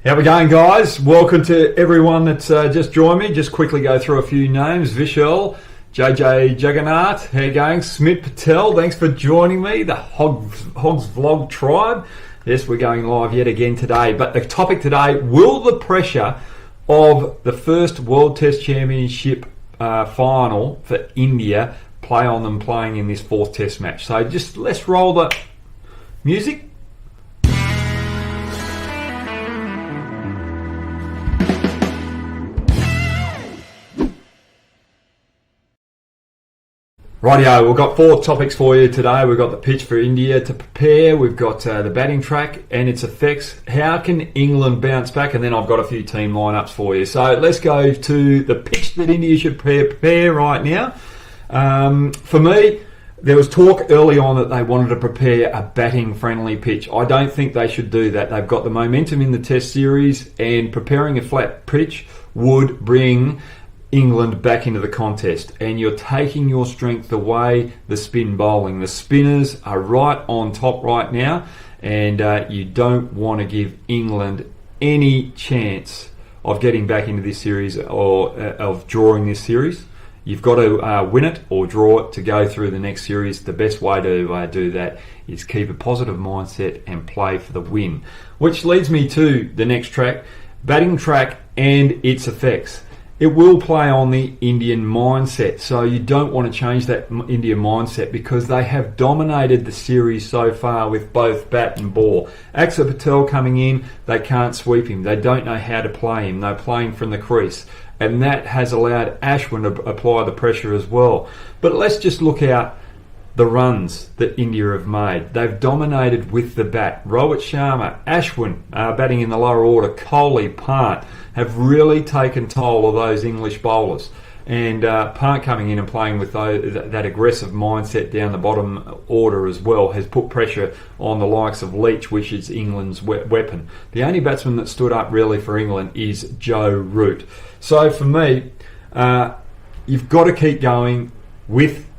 How we going, guys? Welcome to everyone that's just joined me. Just quickly go through a few names. Vishal, JJ Jagannath, how you going? Smit Patel, thanks for joining me. The Hoggs Vlog Tribe. Yes, we're going live yet again today. But the topic today, will the pressure of the first World Test Championship final for India play on them playing in this fourth Test match? So just let's roll the music. Righty-o, we've got four topics for you today. We've got the pitch for India to prepare, we've got the batting track and its effects. How can England bounce back? And then I've got a few team lineups for you. So let's go to the pitch that India should prepare right now. For me, there was talk early on that they wanted to prepare a batting-friendly pitch. I don't think they should do that. They've got the momentum in the Test series, and preparing a flat pitch would bring England back into the contest, and you're taking your strength away the spin bowling. The spinners are right on top right now, and you don't want to give England any chance of getting back into this series or of drawing this series. You've got to win it or draw it to go through the next series. The best way to do that is keep a positive mindset and play for the win. Which leads me to the next track, batting track and its effects. It will play on the Indian mindset, so you don't want to change that Indian mindset because they have dominated the series so far with both bat and ball. Axar Patel coming in, they can't sweep him. They don't know how to play him. They're playing from the crease, and that has allowed Ashwin to apply the pressure as well. But let's just look out the runs that India have made. They've dominated with the bat. Rohit Sharma, Ashwin batting in the lower order, Kohli, Pant have really taken toll of those English bowlers. And Pant coming in and playing with that aggressive mindset down the bottom order as well has put pressure on the likes of Leach, which is England's weapon. The only batsman that stood up really for England is Joe Root. So for me, you've got to keep going with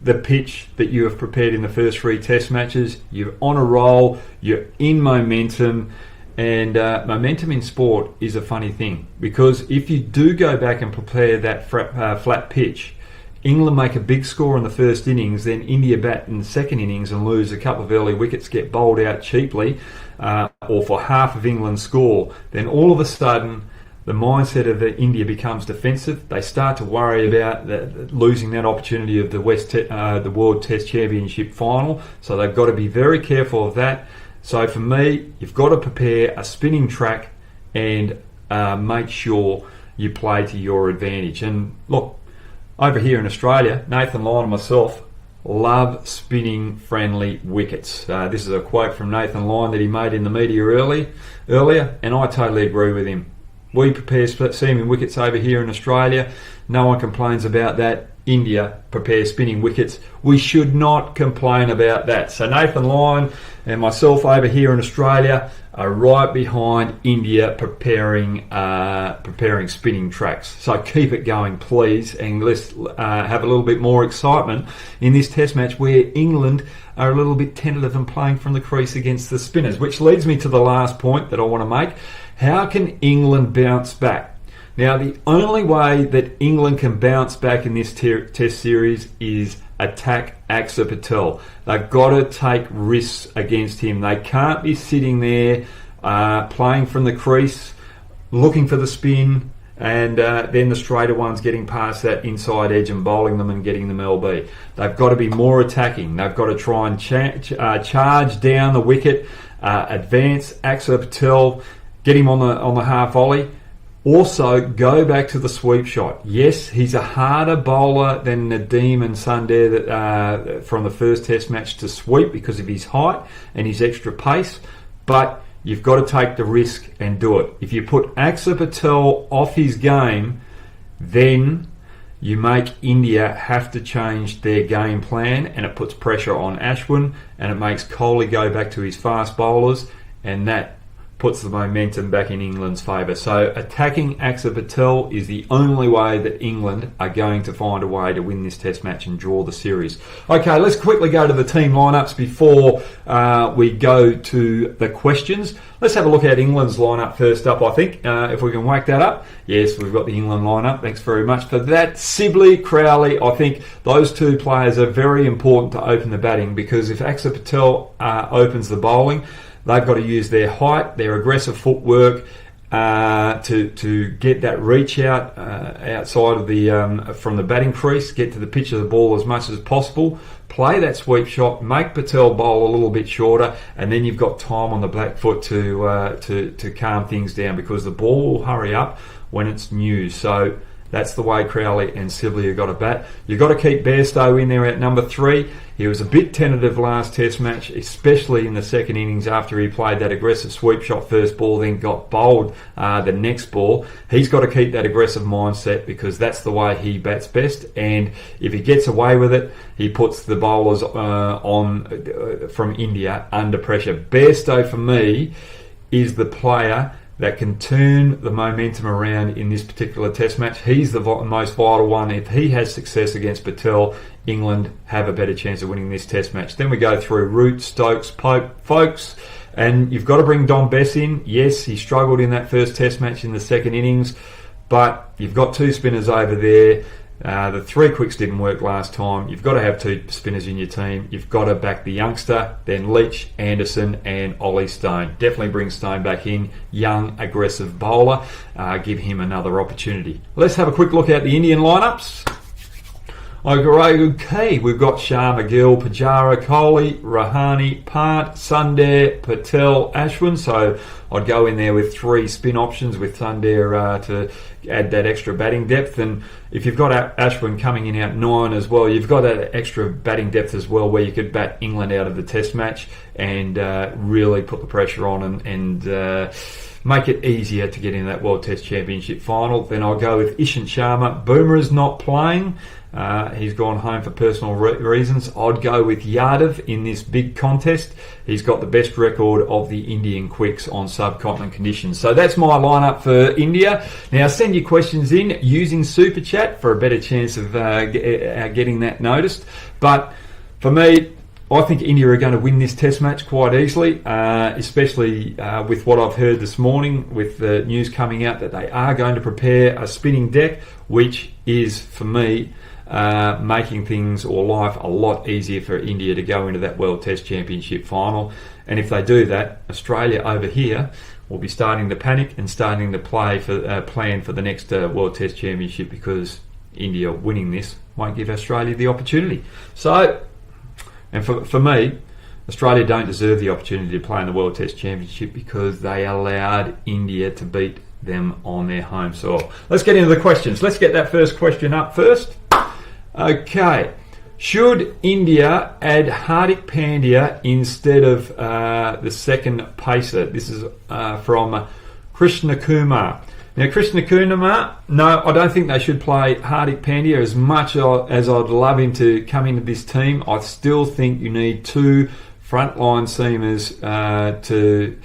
the pitch that you have prepared in the first three Test matches. You're on a roll, you're in momentum, and momentum in sport is a funny thing, because if you do go back and prepare that flat pitch, England make a big score in the first innings, then India bat in the second innings and lose a couple of early wickets, get bowled out cheaply, or for half of England's score, then all of a sudden the mindset of India becomes defensive. They start to worry about losing that opportunity of the World Test Championship final. So they've got to be very careful of that. So for me, you've got to prepare a spinning track and make sure you play to your advantage. And look, over here in Australia, Nathan Lyon and myself love spinning friendly wickets. This is a quote from Nathan Lyon that he made in the media earlier, and I totally agree with him. We prepare seaming wickets over here in Australia. No one complains about that. India prepares spinning wickets. We should not complain about that. So Nathan Lyon and myself over here in Australia are right behind India preparing spinning tracks. So keep it going, please, and let's have a little bit more excitement in this Test match where England are a little bit tentative and playing from the crease against the spinners. Which leads me to the last point that I want to make. How can England bounce back? Now, the only way that England can bounce back in this Test series is attack Axar Patel. They've got to take risks against him. They can't be sitting there playing from the crease, looking for the spin, and then the straighter ones getting past that inside edge and bowling them and getting them LB. They've got to be more attacking. They've got to try and charge down the wicket, advance Axar Patel, get him on the half volley. Also, go back to the sweep shot. Yes, he's a harder bowler than Nadeem and Sundar from the first Test match to sweep because of his height and his extra pace, but you've got to take the risk and do it. If you put Axar Patel off his game, then you make India have to change their game plan, and it puts pressure on Ashwin, and it makes Kohli go back to his fast bowlers, and that puts the momentum back in England's favour. So attacking Axar Patel is the only way that England are going to find a way to win this test match and draw the series. Okay, let's quickly go to the team lineups before we go to the questions. Let's have a look at England's lineup first up, I think. If we can whack that up. Yes, we've got the England lineup. Thanks very much for that. Sibley, Crowley, I think those two players are very important to open the batting, because if Axar Patel opens the bowling, they've got to use their height, their aggressive footwork to get that reach out outside of the from the batting crease, get to the pitch of the ball as much as possible, play that sweep shot, make Patel bowl a little bit shorter, and then you've got time on the back foot to calm things down, because the ball will hurry up when it's new. So that's the way Crowley and Sibley have got to bat. You've got to keep Bairstow in there at number 3. He was a bit tentative last test match, especially in the second innings after he played that aggressive sweep shot first ball, then got bowled the next ball. He's got to keep that aggressive mindset, because that's the way he bats best. And if he gets away with it, he puts the bowlers from India under pressure. Bairstow, for me, is the player that can turn the momentum around in this particular test match. He's the most vital one. If he has success against Patel, England have a better chance of winning this test match. Then we go through Root, Stokes, Pope, folks, and you've got to bring Don Bess in. Yes, he struggled in that first test match in the second innings, but you've got 2 spinners over there. The 3 quicks didn't work last time. You've got to have 2 spinners in your team. You've got to back the youngster, then Leach, Anderson and Ollie Stone. Definitely bring Stone back in. Young, aggressive bowler. Give him another opportunity. Let's have a quick look at the Indian lineups. Okay, we've got Sharma, Gill, Pujara, Kohli, Rahane, Pant, Sundar, Patel, Ashwin. So I'd go in there with 3 spin options with Sundar to add that extra batting depth. And if you've got Ashwin coming in out 9 as well, you've got that extra batting depth as well, where you could bat England out of the test match and really put the pressure on and make it easier to get into that World Test Championship final. Then I'll go with Ishant Sharma. Boomer's not playing. He's gone home for personal reasons. I'd go with Yadav in this big contest. He's got the best record of the Indian quicks on subcontinent conditions. So that's my lineup for India. Now send your questions in using Super Chat for a better chance of getting that noticed. But for me, I think India are going to win this test match quite easily, especially with what I've heard this morning with the news coming out that they are going to prepare a spinning deck, which is, for me, making things or life a lot easier for India to go into that World Test Championship final. And if they do that, Australia over here will be starting to panic and starting to plan for the next World Test Championship, because India winning this won't give Australia the opportunity. So, and for me, Australia don't deserve the opportunity to play in the World Test Championship, because they allowed India to beat them on their home soil. Let's get into the questions. Let's get that first question up first. Okay. Should India add Hardik Pandya instead of the second pacer? This is from Krishna Kumar. Now, Krishna Kumar, no, I don't think they should play Hardik Pandya. As much as I'd love him to come into this team, I still think you need 2 frontline seamers to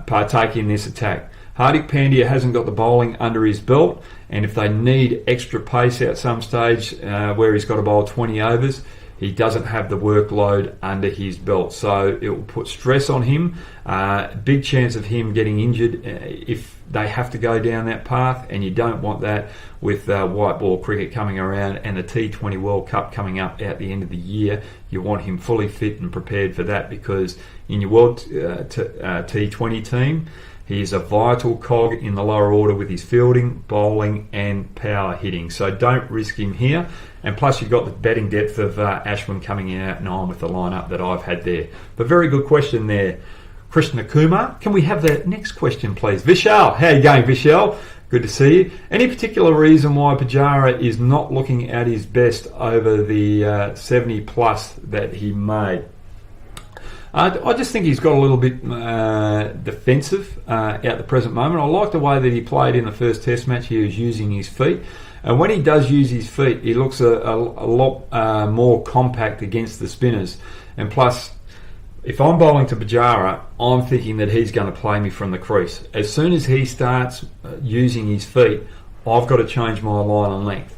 partake in this attack. Hardik Pandya hasn't got the bowling under his belt, and if they need extra pace at some stage where he's got to bowl 20 overs, he doesn't have the workload under his belt. So it will put stress on him. Big chance of him getting injured if they have to go down that path, and you don't want that with white ball cricket coming around and the T20 World Cup coming up at the end of the year. You want him fully fit and prepared for that, because in your World T20 team, he is a vital cog in the lower order with his fielding, bowling and power hitting. So don't risk him here. And plus you've got the batting depth of Ashwin coming in at 9 with the lineup that I've had there. But very good question there, Krishna Kumar. Can we have the next question, please? Vishal, how are you going, Vishal? Good to see you. Any particular reason why Pujara is not looking at his best over the 70 plus that he made? I just think he's got a little bit defensive at the present moment. I like the way that he played in the first test match. He was using his feet. And when he does use his feet, he looks a lot more compact against the spinners. And plus, if I'm bowling to Pujara, I'm thinking that he's going to play me from the crease. As soon as he starts using his feet, I've got to change my line and length.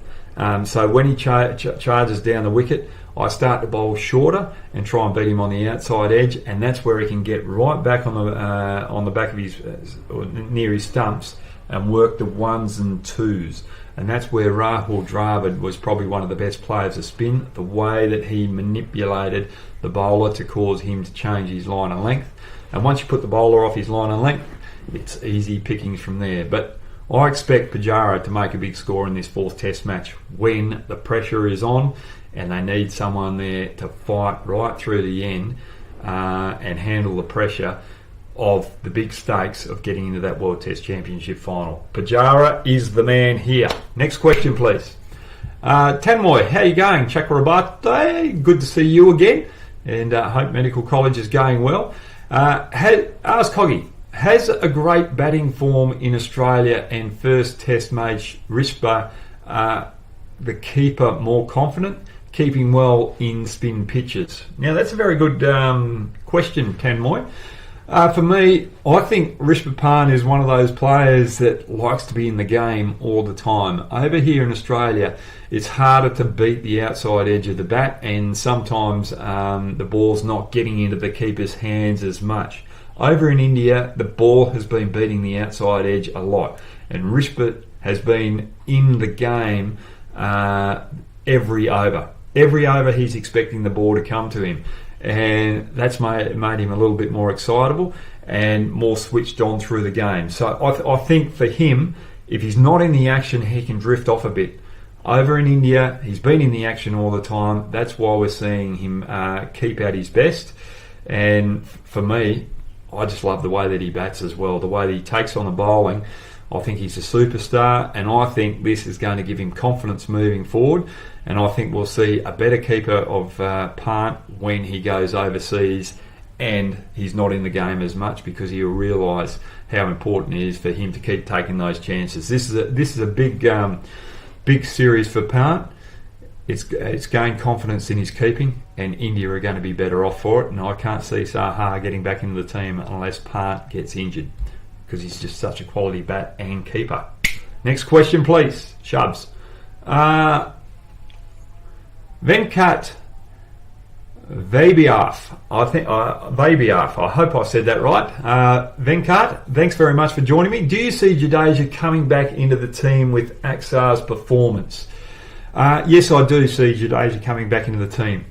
So when he charges down the wicket, I start to bowl shorter and try and beat him on the outside edge, and that's where he can get right back on the back of his, or near his stumps, and work the ones and twos. And that's where Rahul Dravid was probably one of the best players of spin, the way that he manipulated the bowler to cause him to change his line and length. And once you put the bowler off his line and length, it's easy pickings from there. But I expect Pujara to make a big score in this fourth test match when the pressure is on and they need someone there to fight right through the end and handle the pressure of the big stakes of getting into that World Test Championship final. Pujara is the man here. Next question, please. Tanmoy, how you going? Chakrabarti, good to see you again, and hope medical college is going well. Ask Hoggy, has a great batting form in Australia and first test made Rishabh the keeper more confident, keeping well in spin pitches? Now that's a very good question, Tanmoy. For me, I think Rishabh Pant is one of those players that likes to be in the game all the time. Over here in Australia, it's harder to beat the outside edge of the bat, and sometimes the ball's not getting into the keeper's hands as much. Over in India, the ball has been beating the outside edge a lot, and Rishabh has been in the game every over. Every over he's expecting the ball to come to him, and that's made him a little bit more excitable and more switched on through the game. So I think for him, if he's not in the action, he can drift off a bit. Over in India, he's been in the action all the time. That's why we're seeing him keep at his best. And for me, I just love the way that he bats as well, the way that he takes on the bowling. I think he's a superstar, and I think this is going to give him confidence moving forward. And I think we'll see a better keeper of Pant when he goes overseas and he's not in the game as much, because he'll realise how important it is for him to keep taking those chances. This is a big series for Pant. It's gained confidence in his keeping, and India are going to be better off for it. And I can't see Saha getting back into the team unless Pant gets injured, because he's just such a quality bat and keeper. Next question, please, Shubs. Venkat Vabiaf, I hope I said that right. Venkat, thanks very much for joining me. Do you see Jadeja coming back into the team with Aksar's performance? Yes, I do see Jadeja coming back into the team.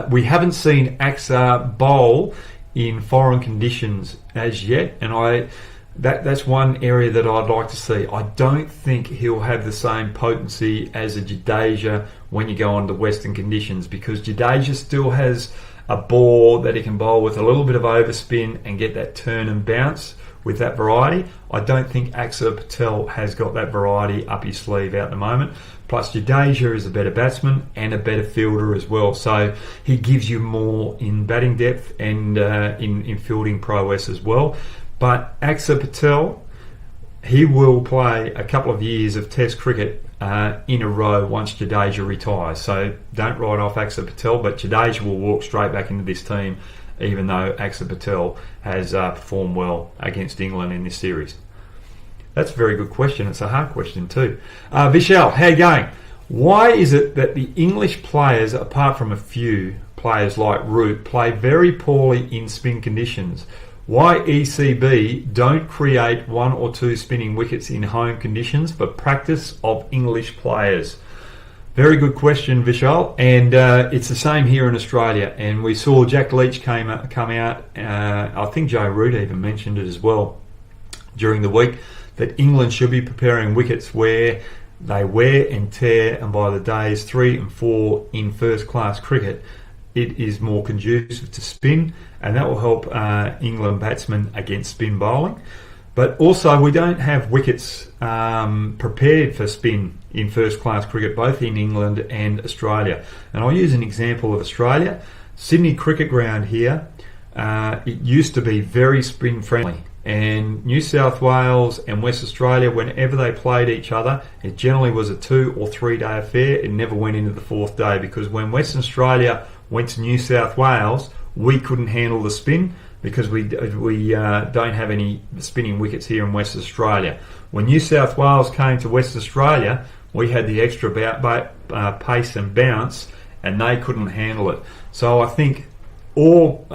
We haven't seen Aksar bowl in foreign conditions as yet, and that's one area that I'd like to see. I don't think he'll have the same potency as a Jadeja when you go on to Western conditions, because Jadeja still has a ball that he can bowl with a little bit of overspin and get that turn and bounce with that variety. I don't think Akshar Patel has got that variety up his sleeve at the moment. Plus Jadeja is a better batsman and a better fielder as well, so he gives you more in batting depth and in fielding prowess as well. But Akshar Patel, he will play a couple of years of Test cricket in a row once Jadeja retires. So don't write off Akshar Patel, but Jadeja will walk straight back into this team, even though Akshar Patel has performed well against England in this series. That's a very good question. It's a hard question too. Vishal, how you going? Why is it that the English players, apart from a few players like Root, play very poorly in spin conditions? Why ECB don't create one or two spinning wickets in home conditions for practice of English players? Very good question, Vishal, and it's the same here in Australia. And we saw Jack Leach come out. I think Joe Root even mentioned it as well during the week, that England should be preparing wickets where they wear and tear, and by the days 3 and 4 in first class cricket, it is more conducive to spin, and that will help England batsmen against spin bowling. But also, we don't have wickets prepared for spin in first class cricket, both in England and Australia. And I'll use an example of Australia. Sydney Cricket Ground here, it used to be very spin friendly. And New South Wales and West Australia, whenever they played each other, it generally was a 2 or 3 day affair. It never went into the 4th day, because when Western Australia went to New South Wales, we couldn't handle the spin because we don't have any spinning wickets here in West Australia. When New South Wales came to West Australia, we had the extra pace and bounce, and they couldn't handle it. So I think all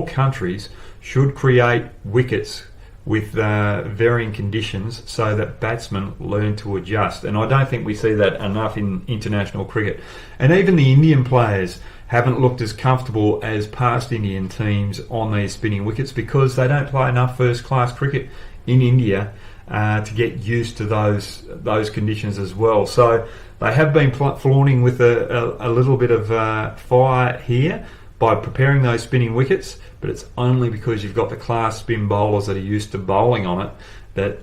countries should create wickets with varying conditions so that batsmen learn to adjust. And I don't think we see that enough in international cricket. And even the Indian players haven't looked as comfortable as past Indian teams on these spinning wickets because they don't play enough first-class cricket in India to get used to those conditions as well. So they have been flaunting with a little bit of fire here by preparing those spinning wickets, but it's only because you've got the class spin bowlers that are used to bowling on it that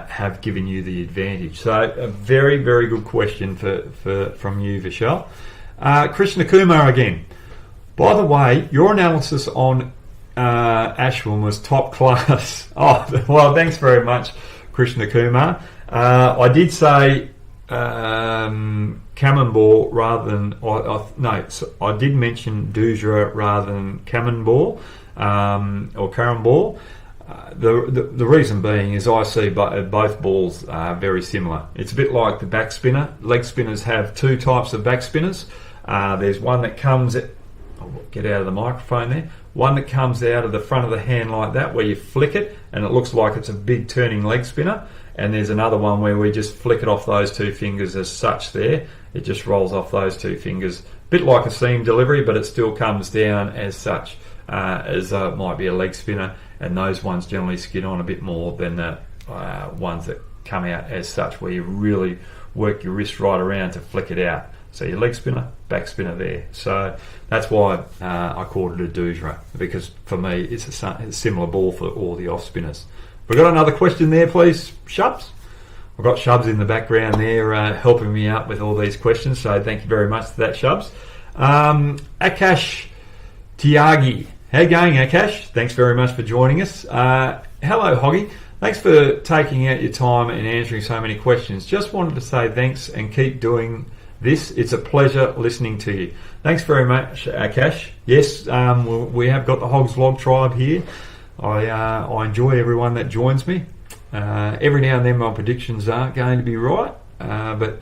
have given you the advantage. So a very, very good question from you, Vishal. Krishna Kumar again. By the way, your analysis on Ashwin was top class. Oh, well, thanks very much, Krishna Kumar. I did say Kaman ball rather than I did mention Dujra rather than Kaman ball or Karan ball. The reason being is I see both balls are very similar. It's a bit like the back spinner. Leg spinners have two types of back spinners. There's one that comes get out of the microphone there. One that comes out of the front of the hand like that, where you flick it and it looks like it's a big turning leg spinner. And there's another one where we just flick it off those two fingers as such there. It just rolls off those two fingers. A bit like a seam delivery, but it still comes down as such as it might be a leg spinner. And those ones generally skid on a bit more than the ones that come out as such, where you really work your wrist right around to flick it out. So your leg spinner, back spinner there. So that's why I called it a Dujra, because for me it's a similar ball for all the off spinners. We've got another question there, please, Shubs. I've got Shubs in the background there helping me out with all these questions, so thank you very much for that, Shubs. Akash Tyagi. How you going, Akash? Thanks very much for joining us. Hello, Hoggy. Thanks for taking out your time and answering so many questions. Just wanted to say thanks and keep doing this. It's a pleasure listening to you. Thanks very much, Akash. Yes, we have got the Hoggs Log Tribe here. I enjoy everyone that joins me. Every now and then my predictions aren't going to be right, but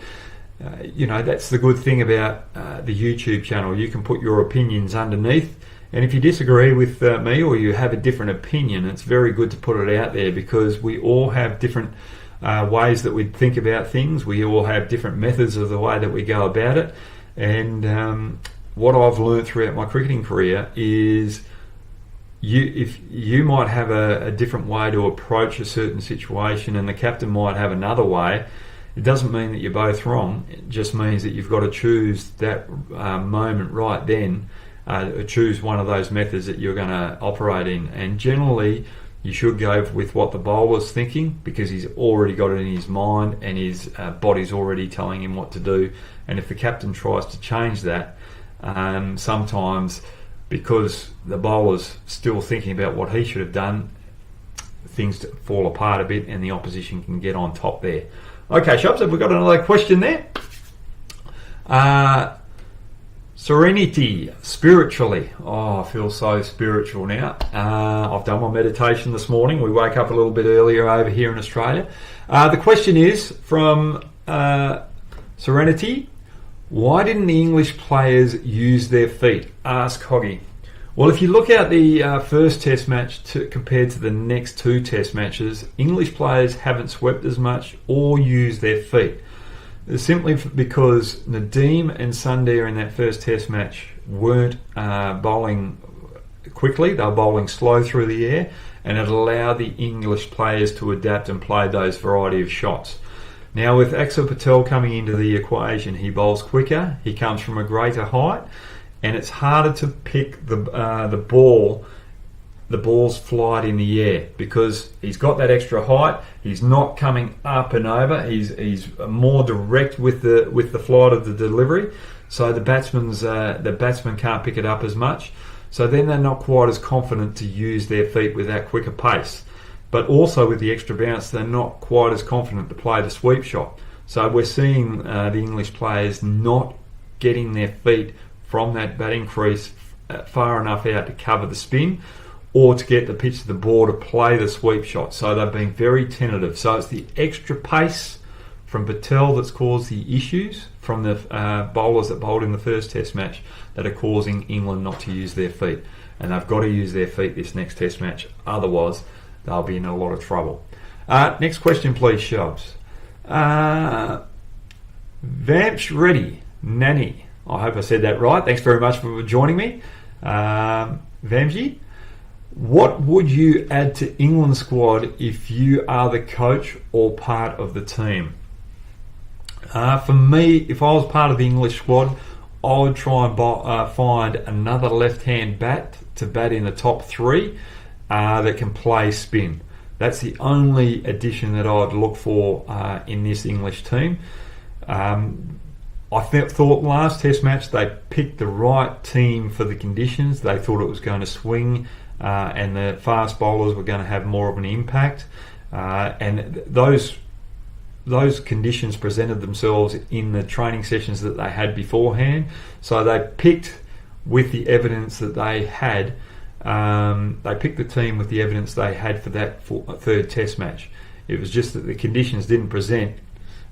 that's the good thing about the YouTube channel. You can put your opinions underneath, and if you disagree with me or you have a different opinion, it's very good to put it out there, because we all have different ways that we think about things. We all have different methods of the way that we go about it, and what I've learned throughout my cricketing career is if you might have a different way to approach a certain situation and the captain might have another way, it doesn't mean that you're both wrong. It just means that you've got to choose that moment right then, choose one of those methods that you're going to operate in. And generally you should go with what the bowler's thinking, because he's already got it in his mind and his body's already telling him what to do. And if the captain tries to change that, sometimes because the bowler's still thinking about what he should have done, things fall apart a bit and the opposition can get on top there. Okay, Shubs, have we got another question there? Serenity, spiritually. Oh, I feel so spiritual now. I've done my meditation this morning. We woke up a little bit earlier over here in Australia. The question is from Serenity. Why didn't the English players use their feet? Ask Hoggy. Well, if you look at the first test match compared to the next two test matches, English players haven't swept as much or used their feet. It's simply because Nadeem and Sundar in that first test match weren't bowling quickly. They were bowling slow through the air, and it allowed the English players to adapt and play those variety of shots. Now, with Axar Patel coming into the equation, he bowls quicker, he comes from a greater height, and it's harder to pick the ball's flight in the air, because he's got that extra height. He's not coming up and over. He's more direct with the flight of the delivery. So the batsman can't pick it up as much. So then they're not quite as confident to use their feet with that quicker pace. But also with the extra bounce, they're not quite as confident to play the sweep shot. So we're seeing the English players not getting their feet from that batting crease far enough out to cover the spin, or to get the pitch to the ball to play the sweep shot. So they've been very tentative. So it's the extra pace from Patel that's caused the issues from the bowlers that bowled in the first Test match that are causing England not to use their feet. And they've got to use their feet this next Test match. Otherwise, they'll be in a lot of trouble. Next question, please, Shubs. Vamps Ready, Nanny. I hope I said that right. Thanks very much for joining me. Vamsy, what would you add to England's squad if you are the coach or part of the team? For me, if I was part of the English squad, I would try and find another left-hand bat to bat in the top three that can play spin. That's the only addition that I'd look for in this English team. I thought last Test match they picked the right team for the conditions. They thought it was going to swing and the fast bowlers were going to have more of an impact. And those conditions presented themselves in the training sessions that they had beforehand. So they picked with the evidence that they had. They picked the team with the evidence they had for that third Test match. It was just that the conditions didn't present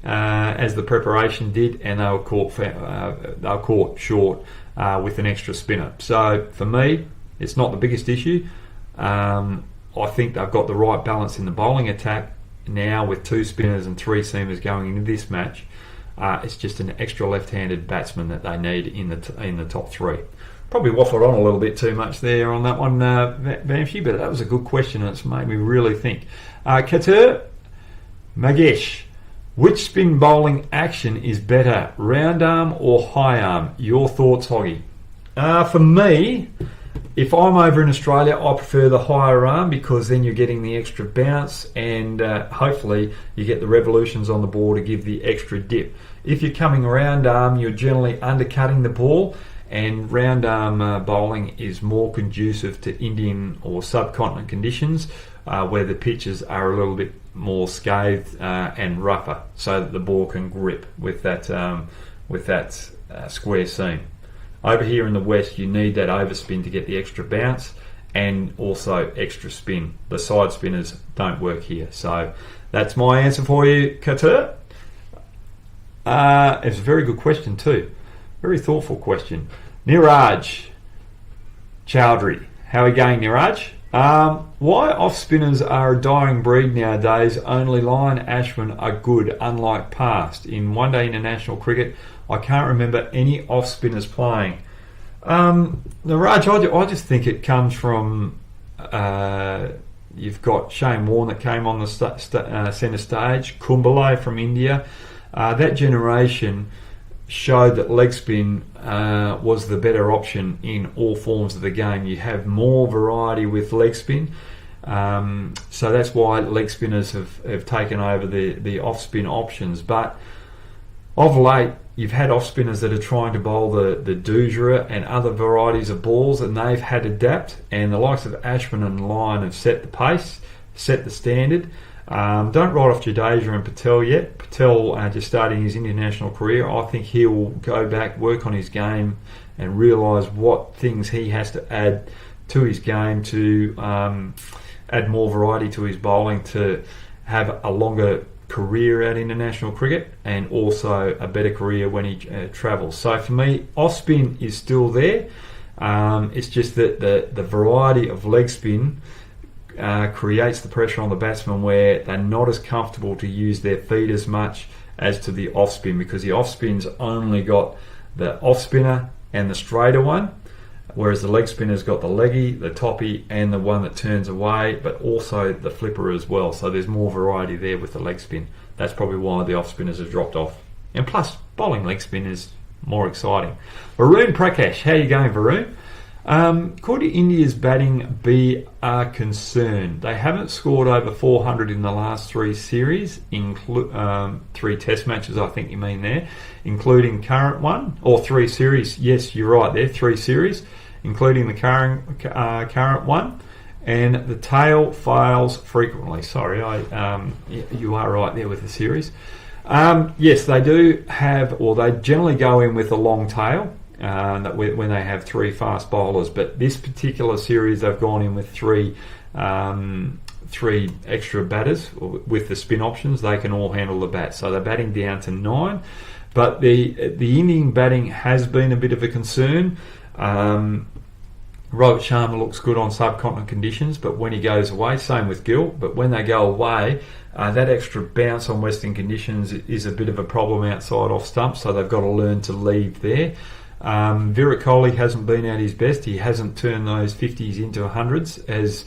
as the preparation did, and they were caught short with an extra spinner. So for me, it's not the biggest issue. I think they've got the right balance in the bowling attack now with 2 spinners and 3 seamers going into this match. It's just an extra left-handed batsman that they need in the top 3. Probably waffled on a little bit too much there on that one, Vamshi, but that was a good question and it's made me really think. Katur Magesh, which spin bowling action is better, round arm or high arm? Your thoughts, Hoggy? For me, if I'm over in Australia, I prefer the higher arm because then you're getting the extra bounce and hopefully you get the revolutions on the ball to give the extra dip. If you're coming round arm, you're generally undercutting the ball, and round arm bowling is more conducive to Indian or subcontinent conditions where the pitches are a little bit more scathed and rougher, so that the ball can grip with that square seam. Over here in the West, you need that overspin to get the extra bounce and also extra spin. The side spinners don't work here. So that's my answer for you, Katur. It's a very good question too. Very thoughtful question. Niraj Chowdhury. How are we going, Niraj? Why off spinners are a dying breed nowadays? Only Lyon Ashwin are good, unlike past. In one-day international cricket, I can't remember any off spinners playing. Niraj, I just think it comes from you've got Shane Warne that came on the centre stage, Kumbale from India. That generation showed that leg spin was the better option in all forms of the game. You have more variety with leg spin, so that's why leg spinners have taken over the off spin options. But of late, you've had off spinners that are trying to bowl the Dujra and other varieties of balls, and they've had to adapt. And the likes of Ashwin and Lyon have set the pace, set the standard. Don't write off Jadeja and Patel yet. Patel just starting his international career. I think he will go back, work on his game and realise what things he has to add to his game to add more variety to his bowling to have a longer career at international cricket and also a better career when he travels. So for me, off spin is still there. It's just that the variety of leg spin creates the pressure on the batsman where they're not as comfortable to use their feet as much as to the off spin, because the off spin's only got the off spinner and the straighter one, whereas the leg spinner's got the leggy, the toppy and the one that turns away, but also the flipper as well. So there's more variety there with the leg spin. That's probably why the off spinners have dropped off. And plus, bowling leg spin is more exciting. Varun Prakash, how are you going, Varun? Could India's batting be a concern? They haven't scored over 400 in the last 3 series, 3 test matches I think you mean there, including current one, or 3 series. Yes, you're right there, 3 series, including the current one, and the tail fails frequently. Sorry, you are right there with the series. Yes, they do have, or they generally go in with a long tail. when they have 3 fast bowlers. But this particular series, they've gone in with three extra batters with the spin options. They can all handle the bat, so they're batting down to 9. But the Indian batting has been a bit of a concern. Robert Sharma looks good on subcontinent conditions, but when he goes away, same with Gill, but when they go away, that extra bounce on Western conditions is a bit of a problem outside off stump, so they've got to learn to lead there. Virat Kohli hasn't been at his best. He hasn't turned those 50s into 100s as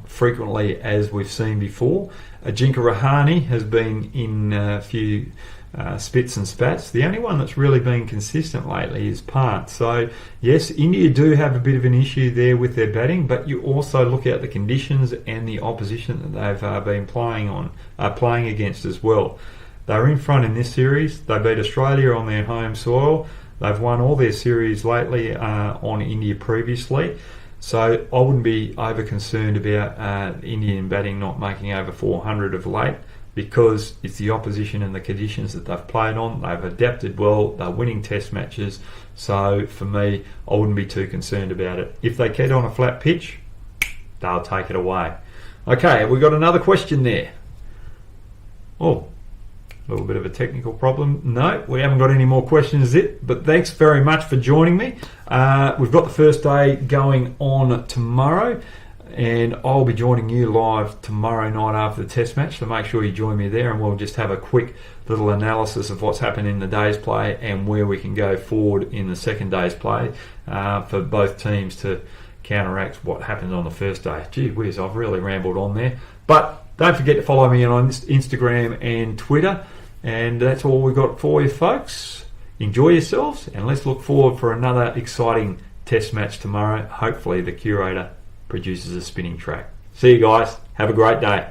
frequently as we've seen before. Ajinkya Rahane has been in a few spits and spats. The only one that's really been consistent lately is Pant. So yes, India do have a bit of an issue there with their batting, but you also look at the conditions and the opposition that they've been playing against as well. They're in front in this series. They beat Australia on their home soil. They've won all their series lately on India previously. So I wouldn't be over concerned about Indian batting not making over 400 of late, because it's the opposition and the conditions that they've played on. They've adapted well. They're winning test matches. So for me, I wouldn't be too concerned about it. If they get on a flat pitch, they'll take it away. Okay, we've got another question there. Oh, a little bit of a technical problem. No, we haven't got any more questions yet, but thanks very much for joining me. We've got the first day going on tomorrow, and I'll be joining you live tomorrow night after the test match, so make sure you join me there, and we'll just have a quick little analysis of what's happened in the day's play and where we can go forward in the second day's play for both teams to counteract what happened on the first day. Gee whiz, I've really rambled on there. But don't forget to follow me on Instagram and Twitter. And that's all we've got for you, folks. Enjoy yourselves, and let's look forward for another exciting test match tomorrow. Hopefully the curator produces a spinning track. See you guys. Have a great day.